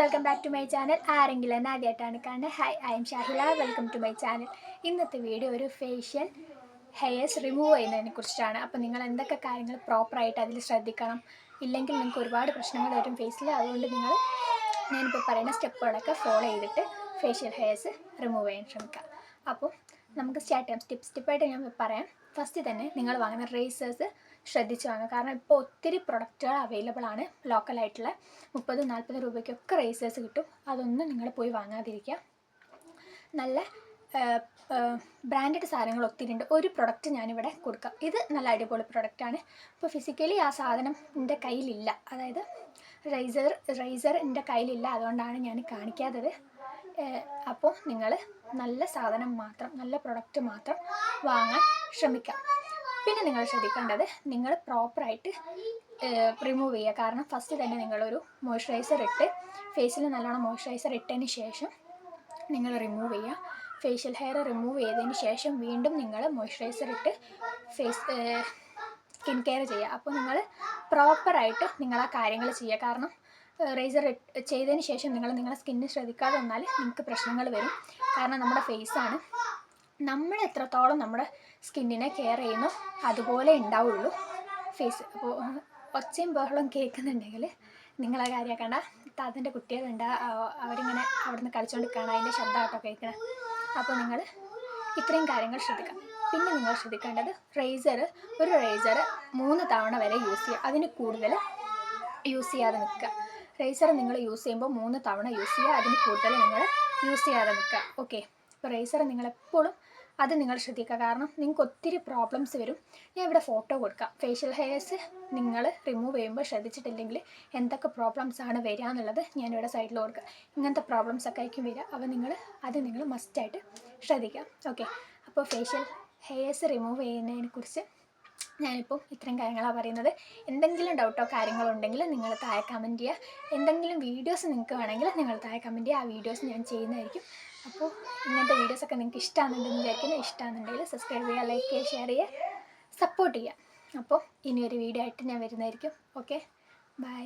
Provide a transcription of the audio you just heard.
Welcome back to my channel. ആരെങ്കിലും എന്നെ ആദ്യമായിട്ടാണ് കാണുന്നത്, hi, I am Shahila, welcome to my channel. ഇന്നത്തെ വീഡിയോ ഒരു ഫേഷ്യൽ ഹെയർസ് റിമൂവ് ചെയ്യുന്നതിനെ കുറിച്ചാണ്. അപ്പോൾ നിങ്ങൾ എന്തൊക്കെ കാര്യങ്ങൾ പ്രോപ്പറായിട്ട് അതിൽ ശ്രദ്ധിക്കണം, ഇല്ലെങ്കിൽ നിങ്ങൾക്ക് ഒരുപാട് പ്രശ്നങ്ങൾ വരും ഫേസിൽ. അതുകൊണ്ട് ഞാനിപ്പോൾ പറയുന്ന സ്റ്റെപ്പുകളൊക്കെ ഫോളോ ചെയ്തിട്ട് ഫേഷ്യൽ ഹെയർസ് റിമൂവ് ചെയ്യാൻ ശ്രമിക്കാം. അപ്പോൾ നമുക്ക് സ്റ്റാർട്ട് ചെയ്യാം. സ്റ്റെപ്പായിട്ട് ഞാൻ പറയാം. ഫസ്റ്റ് തന്നെ നിങ്ങൾ വാങ്ങുന്ന റേസേഴ്സ് ശ്രദ്ധിച്ച് വാങ്ങുക. കാരണം ഇപ്പോൾ ഒത്തിരി പ്രൊഡക്റ്റുകൾ അവൈലബിൾ ആണ്. ലോക്കലായിട്ടുള്ള 30-40 രൂപയ്ക്കൊക്കെ റേസേഴ്സ് കിട്ടും. അതൊന്നും നിങ്ങൾ പോയി വാങ്ങാതിരിക്കുക. നല്ല ബ്രാൻഡഡ് സാധനങ്ങൾ ഒത്തിരി ഉണ്ട്. ഒരു പ്രൊഡക്റ്റ് ഞാനിവിടെ കൊടുക്കാം. ഇത് നല്ല അടിപൊളി പ്രൊഡക്റ്റാണ്. ഇപ്പോൾ ഫിസിക്കലി ആ സാധനം എൻ്റെ കയ്യിലില്ല, അതായത് റൈസർ എൻ്റെ കയ്യിലില്ല, അതുകൊണ്ടാണ് ഞാൻ കാണിക്കാത്തത്. അപ്പോൾ നിങ്ങൾ നല്ല സാധനം മാത്രം, നല്ല പ്രൊഡക്റ്റ് മാത്രം വാങ്ങാൻ ശ്രമിക്കാം. പിന്നെ നിങ്ങൾ ശ്രദ്ധിക്കേണ്ടത്, നിങ്ങൾ പ്രോപ്പറായിട്ട് റിമൂവ് ചെയ്യുക. കാരണം ഫസ്റ്റ് തന്നെ നിങ്ങളൊരു മോയ്സ്ചറൈസർ ഇട്ട്, ഫേസിൽ നല്ലോണം മോയ്സ്ചറൈസർ ഇട്ടതിന് ശേഷം നിങ്ങൾ റിമൂവ് ചെയ്യുക. ഫേഷ്യൽ ഹെയർ റിമൂവ് ചെയ്തതിന് ശേഷം വീണ്ടും നിങ്ങൾ മോയ്സ്ചറൈസർ ഇട്ട് സ്കിൻ കെയർ ചെയ്യുക. അപ്പോൾ നിങ്ങൾ പ്രോപ്പറായിട്ട് നിങ്ങൾ ആ കാര്യങ്ങൾ ചെയ്യുക. കാരണം റേസർ ചെയ്തതിന് ശേഷം നിങ്ങളുടെ സ്കിന്നിന് ശ്രദ്ധിക്കാതെ വന്നാൽ നിങ്ങൾക്ക് പ്രശ്നങ്ങൾ വരും. കാരണം നമ്മുടെ ഫേസാണ്, നമ്മൾ എത്രത്തോളം നമ്മുടെ സ്കിന്നിനെ കെയർ ചെയ്യുന്നു അതുപോലെ ഉണ്ടാവുള്ളൂ ഫേസ്. അപ്പോൾ ഒച്ചയും ബഹളം കേൾക്കുന്നുണ്ടെങ്കിൽ നിങ്ങളെ കാര്യമാക്കണ്ട. താത്തൻ്റെ കുട്ടികളുണ്ട്, അവരിങ്ങനെ അവിടെ നിന്ന് കളിച്ചുകൊണ്ട് നിൽക്കുകയാണ്, അതിൻ്റെ ശബ്ദം കേട്ടോ കേൾക്കണം. അപ്പോൾ നിങ്ങൾ ഇത്രയും കാര്യങ്ങൾ ശ്രദ്ധിക്കാം. പിന്നെ നിങ്ങൾ ശ്രദ്ധിക്കേണ്ടത്, ഒരു റേസർ 3 തവണ വരെ യൂസ് ചെയ്യുക. അതിന് കൂടുതൽ യൂസ് ചെയ്യാതെ നിൽക്കുക. റേസർ നിങ്ങൾ യൂസ് ചെയ്യുമ്പോൾ 3 തവണ യൂസ് ചെയ്യുക, അതിന് കൂടുതൽ നിങ്ങൾ യൂസ് ചെയ്യാതെ നിൽക്കുക. ഓക്കെ. ഇപ്പോൾ റേസർ നിങ്ങളെപ്പോഴും അത് നിങ്ങൾ ശ്രദ്ധിക്കുക. കാരണം നിങ്ങൾക്ക് ഒത്തിരി പ്രോബ്ലംസ് വരും. ഞാൻ ഇവിടെ ഫോട്ടോ കൊടുക്കാം. ഫേഷ്യൽ ഹെയർസ് നിങ്ങൾ റിമൂവ് ചെയ്യുമ്പോൾ ശ്രദ്ധിച്ചിട്ടില്ലെങ്കിൽ എന്തൊക്കെ പ്രോബ്ലംസ് ആണ് വരിക എന്നുള്ളത് ഞാനിവിടെ സൈഡിൽ കൊടുക്കുക. ഇങ്ങനത്തെ പ്രോബ്ലംസ് ഒക്കെ ആയിരിക്കും വരിക. അപ്പോൾ നിങ്ങൾ മസ്റ്റായിട്ട് ശ്രദ്ധിക്കുക. ഓക്കെ. അപ്പോൾ ഫേഷ്യൽ ഹെയർസ് റിമൂവ് ചെയ്യുന്നതിനെക്കുറിച്ച് ഞാനിപ്പോൾ ഇത്രയും കാര്യങ്ങളാണ് പറയുന്നത്. എന്തെങ്കിലും ഡൗട്ടോ കാര്യങ്ങളോ ഉണ്ടെങ്കിൽ നിങ്ങൾ താഴെ കമൻറ്റ് ചെയ്യുക. എന്തെങ്കിലും വീഡിയോസ് നിങ്ങൾക്ക് വേണമെങ്കിൽ നിങ്ങൾ താഴെ കമൻറ്റ് ചെയ്യുക. ആ വീഡിയോസ് ഞാൻ ചെയ്യുന്നതായിരിക്കും. അപ്പോൾ ഇങ്ങനത്തെ വീഡിയോസൊക്കെ നിങ്ങൾക്ക് ഇഷ്ടമാണെന്നുണ്ടെന്ന് വിചാരിക്കുന്നു. ഇഷ്ടമാണെന്നുണ്ടെങ്കിൽ സബ്സ്ക്രൈബ് ചെയ്യുക, ലൈക്ക് ചെയ്യുക, ഷെയർ ചെയ്യുക, സപ്പോർട്ട് ചെയ്യുക. അപ്പോൾ ഇനിയൊരു വീഡിയോ ആയിട്ട് ഞാൻ വരുന്നതായിരിക്കും. Okay, by.